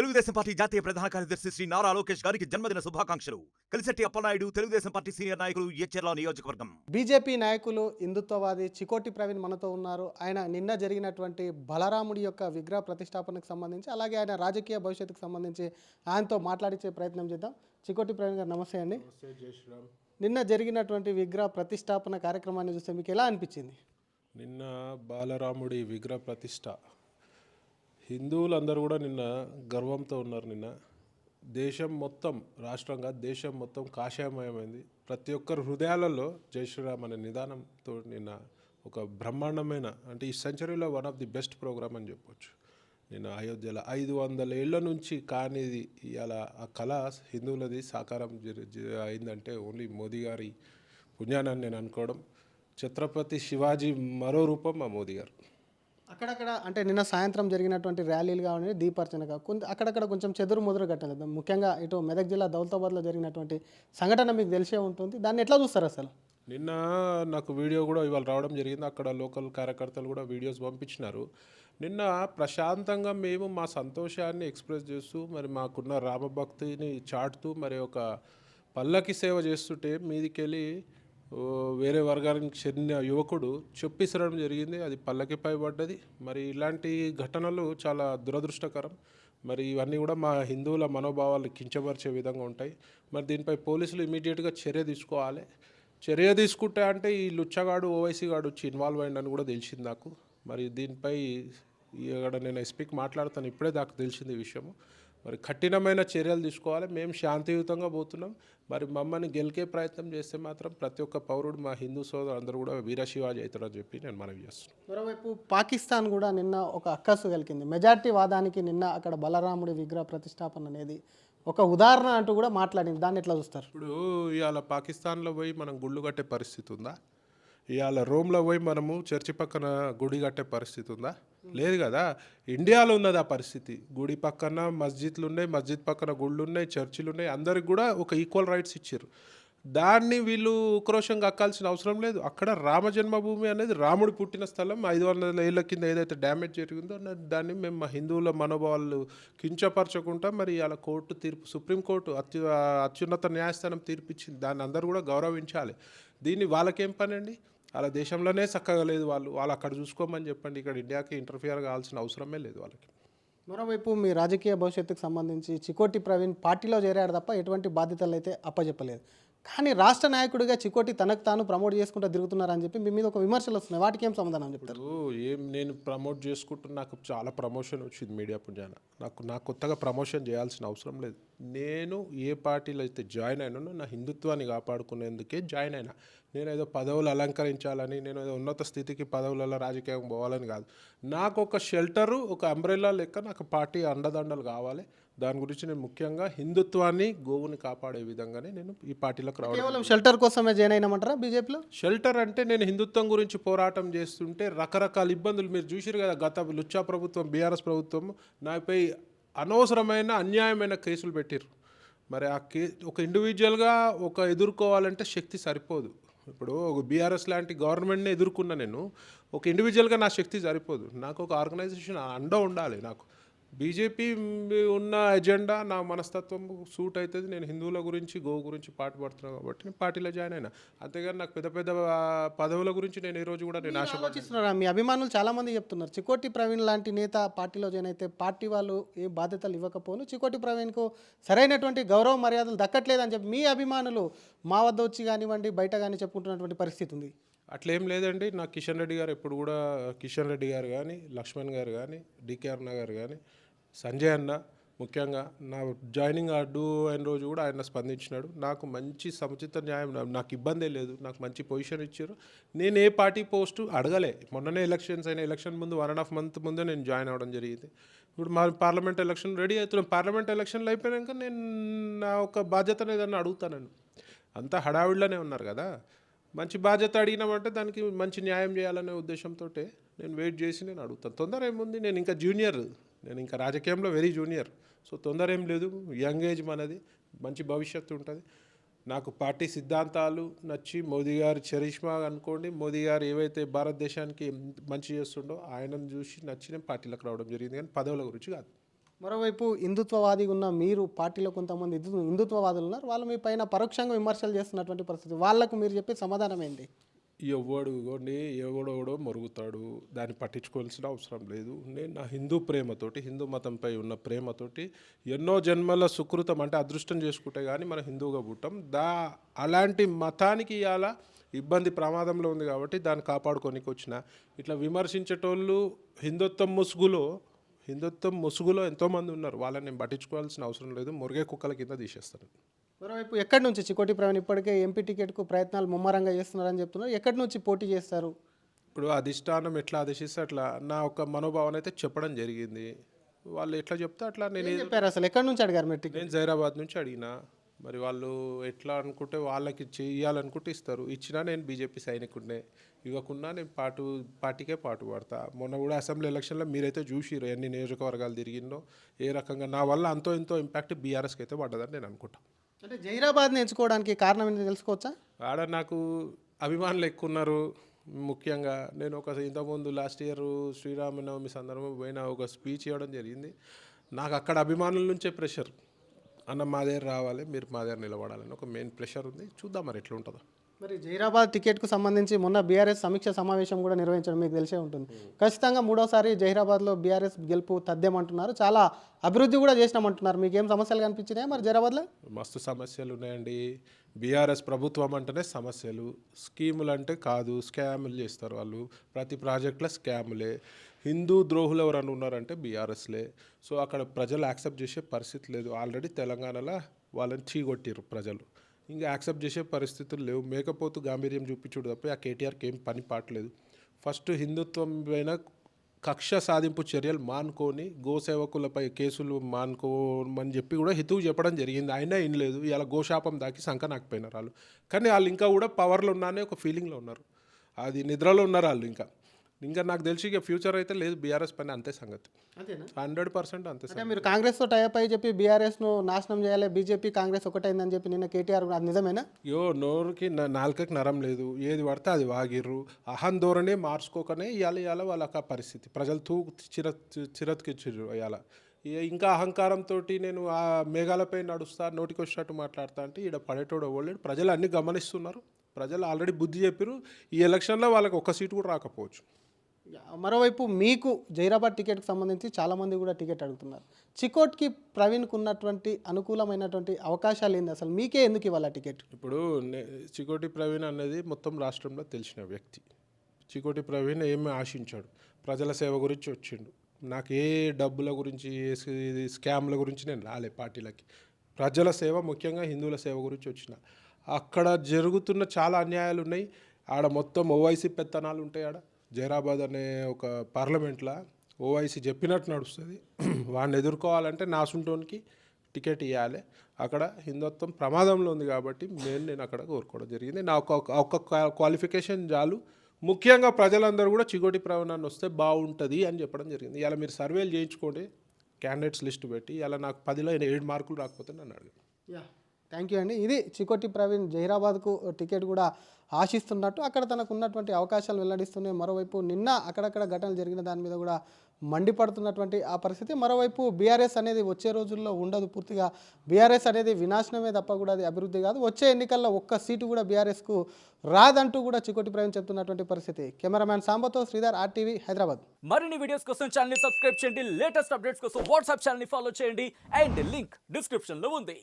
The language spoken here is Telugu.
తెలుగుదేశం పార్టీ జాతీయ ప్రధాన కార్యదర్శి శ్రీ నారా లోకేష్ గారికి జన్మదిన శుభాకాంక్షలు. కలిశెట్టి అప్పలనాయుడు, తెలుగుదేశం పార్టీ సీనియర్ నాయకులు, ఎచ్చెర్ల నియోజకవర్గం. బీజేపీ నాయకులు, హిందుత్వవాది చికోటి ప్రవీణ్ మనతో ఉన్నారు. ఆయన నిన్న జరిగినటువంటి బలరాముడి యొక్క విగ్రహ ప్రతిష్టాపనకు సంబంధించి, అలాగే ఆయన రాజకీయ భవిష్యత్తుకు సంబంధించి ఆయనతో మాట్లాడించే ప్రయత్నం చేద్దాం. చికోటి ప్రవీణ్ గారు నమస్తే అండి. జై శ్రీరామ్. నిన్న జరిగినటువంటి విగ్రహ ప్రతిష్టాపన కార్యక్రమాన్ని చూస్తే మీకు ఎలా అనిపించింది? నిన్న బాలరాముడి విగ్రహ ప్రతిష్ట హిందువులందరూ కూడా నిన్న గర్వంతో ఉన్నారు. నిన్న దేశం మొత్తం, రాష్ట్రంగా దేశం మొత్తం కాషాయమయమైంది. ప్రతి ఒక్కరి హృదయాలలో జై శ్రీరామ్ అనే నిదానంతో నిన్న ఒక బ్రహ్మాండమైన, అంటే ఈ సెంచరీలో one of the best programme అని చెప్పొచ్చు. నిన్న అయోధ్యలో 500 ఏళ్ల నుంచి కానిది ఇవాళ ఆ కళ హిందువులది సాకారం అయిందంటే ఓన్లీ మోదీ గారి పుణ్యాన్ని నేను అనుకోవడం. ఛత్రపతి శివాజీ మరో రూపం మా మోదీ గారు. అక్కడక్కడ అంటే నిన్న సాయంత్రం జరిగినటువంటి ర్యాలీలు కావాలి, దీపార్చన అక్కడక్కడ కొంచెం చెదురు ముదురు కట్టలేదు. ముఖ్యంగా ఇటు మెదక్ జిల్లా దౌలతాబాద్లో జరిగినటువంటి సంఘటన మీకు తెలిసే ఉంటుంది. దాన్ని ఎట్లా చూస్తారు అసలు? నిన్న నాకు వీడియో కూడా ఇవాళ రావడం జరిగింది. అక్కడ లోకల్ కార్యకర్తలు కూడా వీడియోస్ పంపించినారు. నిన్న ప్రశాంతంగా మేము మా సంతోషాన్ని ఎక్స్ప్రెస్ చేస్తూ, మరి మాకున్న రామభక్తిని చాటుతూ, మరి ఒక పల్లకి సేవ చేస్తుంటే మీదికెళ్ళి వేరే వర్గానికి చెందిన యువకుడు చెప్పిసరడం జరిగింది. అది పల్లకిపై పడ్డది. మరి ఇలాంటి ఘటనలు చాలా దురదృష్టకరం. మరి ఇవన్నీ కూడా మా హిందువుల మనోభావాలు కించపరిచే విధంగా ఉంటాయి. మరి దీనిపై పోలీసులు ఇమీడియట్గా చర్య తీసుకోవాలి. చర్య తీసుకుంటే అంటే ఈ లుచ్చగాడు, ఓవైసీ గాడు వచ్చి ఇన్వాల్వ్ అయ్యిందని కూడా తెలిసింది నాకు. మరి దీనిపై ఇక్కడ నేను ఎస్పీకి మాట్లాడుతాను, ఇప్పుడే నాకు తెలిసింది ఈ విషయము. మరి కఠినమైన చర్యలు తీసుకోవాలి. మేము శాంతియుతంగా పోతున్నాం. మరి మమ్మల్ని గెలికే ప్రయత్నం చేస్తే మాత్రం ప్రతి ఒక్క పౌరుడు, మా హిందూ సోదరు అందరూ కూడా వీరశివాజీ అవుతారని చెప్పి నేను మనవి చేస్తున్నాను. మరోవైపు పాకిస్తాన్ కూడా నిన్న ఒక అక్కసు కలిగింది. మెజార్టీ వాదానికి నిన్న అక్కడ బలరాముడి విగ్రహ ప్రతిష్టాపన అనేది ఒక ఉదాహరణ అంటూ కూడా మాట్లాడింది. దాన్ని ఎట్లా చూస్తారు? ఇప్పుడు ఇవాళ పాకిస్తాన్లో పోయి మనం గుళ్ళు కట్టే పరిస్థితి ఉందా? ఇవాళ రోమ్లో పోయి మనము చర్చి పక్కన గుడి కట్టే పరిస్థితి ఉందా? లేదు కదా. ఇండియాలో ఉన్నది ఆ పరిస్థితి. గుడి పక్కన మస్జిద్లు ఉన్నాయి, మస్జిద్ పక్కన గుళ్ళు ఉన్నాయి, చర్చిలు ఉన్నాయి. అందరికి కూడా ఒక ఈక్వల్ రైట్స్ ఇచ్చారు. దాన్ని వీళ్ళు ఉక్రోషంగా అక్కాల్సిన అవసరం లేదు. అక్కడ రామ జన్మభూమి అనేది రాముడు పుట్టిన స్థలం. 500 ఏళ్ళ కింద ఏదైతే డ్యామేజ్ జరిగిందో దాన్ని మేము మా హిందువుల మనోభావాలు కించపరచకుండా, మరి అలా కోర్టు తీర్పు, సుప్రీంకోర్టు అత్యున్నత న్యాయస్థానం తీర్పిచ్చింది. దాన్ని అందరూ కూడా గౌరవించాలి. దీన్ని వాళ్ళకేం పని అండి? అలా దేశంలోనే చక్కగా లేదు. వాళ్ళు అక్కడ చూసుకోమని చెప్పండి. ఇక్కడ ఇండియాకి ఇంటర్ఫియర్ కావాల్సిన అవసరమే లేదు వాళ్ళకి. మరోవైపు మీ రాజకీయ భవిష్యత్తుకు సంబంధించి చికోటి ప్రవీణ్ పార్టీలో చేరాడు తప్ప ఎటువంటి బాధ్యతలు అయితే అప్పచెప్పలేదు. కానీ రాష్ట్ర నాయకుడిగా చికోటి తనకు తాను ప్రమోట్ చేసుకుంటూ తిరుగుతున్నారని చెప్పి మీ మీద ఒక విమర్శలు వస్తున్నాయి. వాటికి ఏం సమాధానం చెప్తారు? నేను ప్రమోట్ చేసుకుంటున్నా. నాకు చాలా ప్రమోషన్ వచ్చింది మీడియా పుణ్యాన. నాకు కొత్తగా ప్రమోషన్ చేయాల్సిన అవసరం లేదు. నేను ఏ పార్టీలో అయితే జాయిన్ అయినానో నా హిందుత్వాన్ని కాపాడుకునేందుకే జాయిన్ అయినా. నేను ఏదో పదవులు అలంకరించాలని, నేను ఏదో ఉన్నత స్థితికి పదవులలో రాజకీయం పోవాలని కాదు. నాకు ఒక షెల్టరు, ఒక అంబ్రెల్లా లెక్క నాకు పార్టీ అండదండలు కావాలి. దాని గురించి నేను ముఖ్యంగా హిందుత్వాన్ని, గోవుని కాపాడే విధంగానే నేను ఈ పార్టీలోకి రావడం. కేవలం షెల్టర్ కోసమే జాయిన్ అయినామంటారా బీజేపీలో? షెల్టర్ అంటే నేను హిందుత్వం గురించి పోరాటం చేస్తుంటే రకరకాల ఇబ్బందులు మీరు చూసారు కదా. గత లుచ్చా ప్రభుత్వం, బీఆర్ఎస్ ప్రభుత్వం నాపై అనవసరమైన, అన్యాయమైన కేసులు పెట్టారు. మరి ఆ ఒక ఇండివిజువల్గా ఎదుర్కోవాలంటే శక్తి సరిపోదు. ఇప్పుడు ఒక బీఆర్ఎస్ లాంటి గవర్నమెంట్ని ఎదుర్కొన్నా నేను, ఒక ఇండివిజువల్గా నా శక్తి సరిపోదు. నాకు ఒక ఆర్గనైజేషన్ అండ ఉండాలి. నాకు బీజేపీ ఉన్న ఎజెండా, నా మనస్తత్వం సూట్ అవుతుంది. నేను హిందువుల గురించి, గోవు గురించి పాటుపడుతున్నాను కాబట్టి నేను పార్టీలో జాయిన్ అయినా. అంతేగాని నాకు పెద్ద పెద్ద పదవుల గురించి నేను ఈరోజు కూడా నేను ఆలోచిస్తున్నారా? మీ అభిమానులు చాలామంది చెప్తున్నారు చికోటి ప్రవీణ్ లాంటి నేత పార్టీలో జాయిన్ అయితే పార్టీ వాళ్ళు ఏ బాధ్యతలు ఇవ్వకపోను, చికోటి ప్రవీణ్కు సరైనటువంటి గౌరవ మర్యాదలు దక్కట్లేదని చెప్పి మీ అభిమానులు మా వద్ద వచ్చి కానివ్వండి, బయట కానీ చెప్పుకుంటున్నటువంటి పరిస్థితి ఉంది. అట్లేం లేదండి. నాకు కిషన్ రెడ్డి గారు ఎప్పుడు కూడా, కిషన్ రెడ్డి గారు కానీ, లక్ష్మణ్ గారు కానీ, డికే అరుణ గారు కానీ, సంజయ్ అన్న ముఖ్యంగా నా జాయినింగ్ అడ్డు అయిన రోజు కూడా ఆయన స్పందించినాడు. నాకు మంచి సముచిత న్యాయం, నాకు ఇబ్బందే లేదు. నాకు మంచి పొజిషన్ ఇచ్చారు. నేను ఏ పార్టీ పోస్టు అడగలే. మొన్ననే ఎలక్షన్స్ అయిన, ఎలక్షన్ ముందు 1.5 month ముందే నేను జాయిన్ అవ్వడం జరిగింది. ఇప్పుడు మా పార్లమెంట్ ఎలక్షన్ రెడీ అవుతున్నాం. పార్లమెంట్ ఎలక్షన్లు అయిపోయాక నేను నా ఒక బాధ్యతను ఏదన్నా అడుగుతాను. అంతా హడావిడిలోనే ఉన్నారు కదా. మంచి బాధ్యత అడిగినామంటే దానికి మంచి న్యాయం చేయాలనే ఉద్దేశంతో నేను వెయిట్ చేసి నేను అడుగుతాను. తొందర ఏముంది? నేను ఇంకా జూనియర్, నేను ఇంకా రాజకీయంలో వెరీ జూనియర్. సో తొందర ఏం లేదు. యంగ్ ఏజ్ మనది, మంచి భవిష్యత్తు ఉంటుంది. నాకు పార్టీ సిద్ధాంతాలు నచ్చి, మోదీ గారి చరిష్మా అనుకోండి, మోదీ గారు ఏవైతే భారతదేశానికి మంచి చేస్తుండో ఆయనను చూసి నచ్చి నేను పార్టీలకు రావడం జరిగింది. కానీ పదవుల గురించి కాదు. మరోవైపు హిందుత్వవాదిగా ఉన్న మీరు పార్టీలో కొంతమంది హిందుత్వవాదులు ఉన్నారు, వాళ్ళు మీ పైన పరోక్షంగా విమర్శలు చేస్తున్నటువంటి పరిస్థితి, వాళ్ళకు మీరు చెప్పే సమాధానం ఏంటి? ఎవడో మొరుగుతాడు, దాన్ని పట్టించుకోవాల్సిన అవసరం లేదు. నేను నా హిందూ ప్రేమతోటి, హిందూ మతంపై ఉన్న ప్రేమతోటి ఎన్నో జన్మల సుకృతం అంటే అదృష్టం చేసుకుంటే కానీ మనం హిందువుగా పుట్టాం. అలాంటి మతానికి ఇవాళ ఇబ్బంది ప్రమాదంలో ఉంది కాబట్టి దాన్ని కాపాడుకోనికి వచ్చిన. ఇట్లా విమర్శించేటోళ్ళు హిందుత్వం ముసుగులో ఎంతోమంది ఉన్నారు, వాళ్ళని నేను పట్టించుకోవాల్సిన అవసరం లేదు. మురిగే కుక్కల కింద తీసేస్తాను. మరోవైపు ఎక్కడి నుంచి చికోటి ప్రవీణ్ ఇప్పటికే ఎంపీ టికెట్కు ప్రయత్నాలు ముమ్మరంగా చేస్తున్నారని చెప్తున్నారు, ఎక్కడి నుంచి పోటీ చేస్తారు? ఇప్పుడు అధిష్టానం ఎట్లా ఆదేశిస్తే అట్లా నా ఒక మనోభావన అయితే చెప్పడం జరిగింది. వాళ్ళు ఎట్లా చెప్తే అట్లా ఏం చెప్పారు అసలు, ఎక్కడి నుంచి అడిగారు మీరు టికెట్? నేను జైరాబాద్ నుంచి అడిగినా. మరి వాళ్ళు ఎట్లా అనుకుంటే వాళ్ళకి చేయాలనుకుంటే ఇస్తారు. ఇచ్చినా నేను బీజేపీ సైనికుడినే, ఇవ్వకున్నా నేను పార్టీకే పాటు పడతా. మొన్న కూడా అసెంబ్లీ ఎలక్షన్లో మీరైతే చూసిరు ఎన్ని నియోజకవర్గాలు తిరిగిందో, ఏ రకంగా నా వల్ల అంతో ఎంతో ఇంపాక్ట్ బీఆర్ఎస్కి అయితే పడ్డదని నేను అనుకుంటాను. అంటే జైరాబాద్ని ఎంచుకోవడానికి కారణం ఏంటో తెలుసుకోవచ్చా? ఆడ నాకు అభిమానులు ఎక్కువ ఉన్నారు. ముఖ్యంగా నేను ఇంతకుముందు లాస్ట్ ఇయర్ శ్రీరామనవమి సందర్భంగా పోయిన ఒక స్పీచ్ ఇవ్వడం జరిగింది. నాకు అక్కడ అభిమానుల నుంచే ప్రెషర్, అన్న మా దగ్గర రావాలి, మీరు మా దగ్గర నిలబడాలని ఒక మెయిన్ ప్రెషర్ ఉంది. చూద్దాం మరి ఎట్లా ఉంటుందో. మరి జైరాబాద్ టికెట్కు సంబంధించి మొన్న బీఆర్ఎస్ సమీక్ష సమావేశం కూడా నిర్వహించడం మీకు తెలిసే ఉంటుంది. ఖచ్చితంగా మూడోసారి జైరాబాద్లో బీఆర్ఎస్ గెలుపు తథ్యమంటున్నారు, చాలా అభివృద్ధి కూడా చేసినామంటున్నారు. మీకు ఏం సమస్యలు కనిపించినాయి మరి జైరాబాద్లో? మస్తు సమస్యలు ఉన్నాయండి. బీఆర్ఎస్ ప్రభుత్వం అంటేనే సమస్యలు, స్కీములు అంటే కాదు, స్కాములు చేస్తారు వాళ్ళు. ప్రతి ప్రాజెక్టులో స్కాములే. హిందూ ద్రోహులు ఎవరన్నా ఉన్నారంటే బీఆర్ఎస్లే. సో అక్కడ ప్రజలు యాక్సెప్ట్ చేసే పరిస్థితి లేదు. ఆల్రెడీ తెలంగాణలో వాళ్ళని చీగొట్టిరు ప్రజలు, ఇంకా యాక్సెప్ట్ చేసే పరిస్థితులు లేవు. మేకపోతు గాంభీర్యం చూపించుడు తప్ప ఆ కేటీఆర్కి ఏం పని పాటలేదు. ఫస్ట్ హిందుత్వం పైన కక్ష సాధింపు చర్యలు మానుకొని, గోసేవకులపై కేసులు మానుకోమని చెప్పి కూడా హితువు చెప్పడం జరిగింది. అయినా ఏం లేదు. ఇలా గోశాపం దాకి సంక నాకపోయినారు వాళ్ళు. కానీ వాళ్ళు ఇంకా కూడా పవర్లో ఉన్నానే ఒక ఫీలింగ్లో ఉన్నారు, అది నిద్రలో ఉన్నారు వాళ్ళు. ఇంకా నాకు తెలిసి ఇక ఫ్యూచర్ అయితే లేదు బీఆర్ఎస్ పైన, అంతే సంగతి. అంతేనా? 100% అంతే. అంటే మీరు కాంగ్రెస్తో టైప్ అయి చెప్పి బీఆర్ఎస్ను నాశనం చేయాలి, బీజేపీ కాంగ్రెస్ ఒకటైందని చెప్పి నిన్న కేటీఆర్, అది నిజమేనా? నోరుకి నాలుకకి నరం లేదు, ఏది పడితే అది వాగిర్రు. అహంధోరణి మార్చుకోకనే ఇవాళ వాళ్ళకి ఆ పరిస్థితి. ప్రజలు చిరత్కిచ్చిర్రు ఇవాళ. ఇంకా అహంకారంతో నేను ఆ మేఘాలపై నడుస్తా, నోటికి వచ్చినట్టు మాట్లాడతా అంటే ఈడ పడేటోడు అవ్వలేడు. ప్రజలు అన్నీ గమనిస్తున్నారు, ప్రజలు ఆల్రెడీ బుద్ధి చెప్పారు. ఈ ఎలక్షన్లో వాళ్ళకి ఒక సీటు కూడా రాకపోవచ్చు. మరోవైపు మీకు జైరాబాద్ టికెట్కి సంబంధించి చాలామంది కూడా టికెట్ అడుగుతున్నారు. చికోట్కి ప్రవీణ్కు ఉన్నటువంటి అనుకూలమైనటువంటి అవకాశాలు ఏంది, అసలు మీకే ఎందుకు ఇవ్వాలి టికెట్? ఇప్పుడు చికోటి ప్రవీణ్ అనేది మొత్తం రాష్ట్రంలో తెలిసిన వ్యక్తి. చికోటి ప్రవీణ్ ఏమి ఆశించాడు, ప్రజల సేవ గురించి వచ్చిండు. నాకు ఏ డబ్బుల గురించి, ఏ స్కామ్ల గురించి నేను రాలే పార్టీలకి. ప్రజల సేవ, ముఖ్యంగా హిందువుల సేవ గురించి వచ్చిన. అక్కడ జరుగుతున్న చాలా అన్యాయాలు ఉన్నాయి. ఆడ మొత్తం ఓవైసీ పెత్తనాలు ఉంటాయి. ఆడ జైరాబాద్ అనే ఒక పార్లమెంట్లో ఓవైసీ చెప్పినట్టు నడుస్తుంది. వాడిని ఎదుర్కోవాలంటే నాసుంటోనికి టికెట్ ఇవ్వాలి. అక్కడ హిందుత్వం ప్రమాదంలో ఉంది కాబట్టి నేను అక్కడ కోరుకోవడం జరిగింది. నా ఒక క్వాలిఫికేషన్ చాలు. ముఖ్యంగా ప్రజలందరూ కూడా చికోటి ప్రవీణ్ వస్తే బాగుంటుంది అని చెప్పడం జరిగింది. ఇలా మీరు సర్వేలు చేయించుకోండి, క్యాండిడేట్స్ లిస్ట్ పెట్టి. ఇలా నాకు 10లో 7 మార్కులు రాకపోతే నన్ను అడగండి. థ్యాంక్ యూ అండి. ఇది చికోటి ప్రవీణ్ జైరాబాద్కు టికెట్ కూడా ఆశిస్తున్నట్టు అక్కడ తనకు ఉన్నటువంటి అవకాశాలు వెల్లడిస్తున్నాయి. మరోవైపు నిన్న అక్కడక్కడ ఘటనలు జరిగిన దాని మీద కూడా మండిపడుతున్నటువంటి ఆ పరిస్థితి. మరోవైపు బీఆర్ఎస్ అనేది వచ్చే రోజుల్లో ఉండదు, పూర్తిగా బీఆర్ఎస్ అనేది వినాశనమే తప్ప కూడా అది అభివృద్ధి కాదు. వచ్చే ఎన్నికల్లో ఒక్క సీటు కూడా బీఆర్ఎస్కు రాదంటూ కూడా చికోటి ప్రవీణ్ చెప్తున్నటువంటి పరిస్థితి. కెమెరామ్యాన్ సాంబతో శ్రీధర్, RTV హైదరాబాద్. మరిన్ని వీడియోస్ కోసం ఛానల్ ని సబ్స్క్రైబ్ చేయండి, లేటెస్ట్ అప్డేట్స్ కోసం వాట్సాప్ ఛానల్ ని ఫాలో చేయండి, అండ్ లింక్ డిస్క్రిప్షన్ లో ఉంది.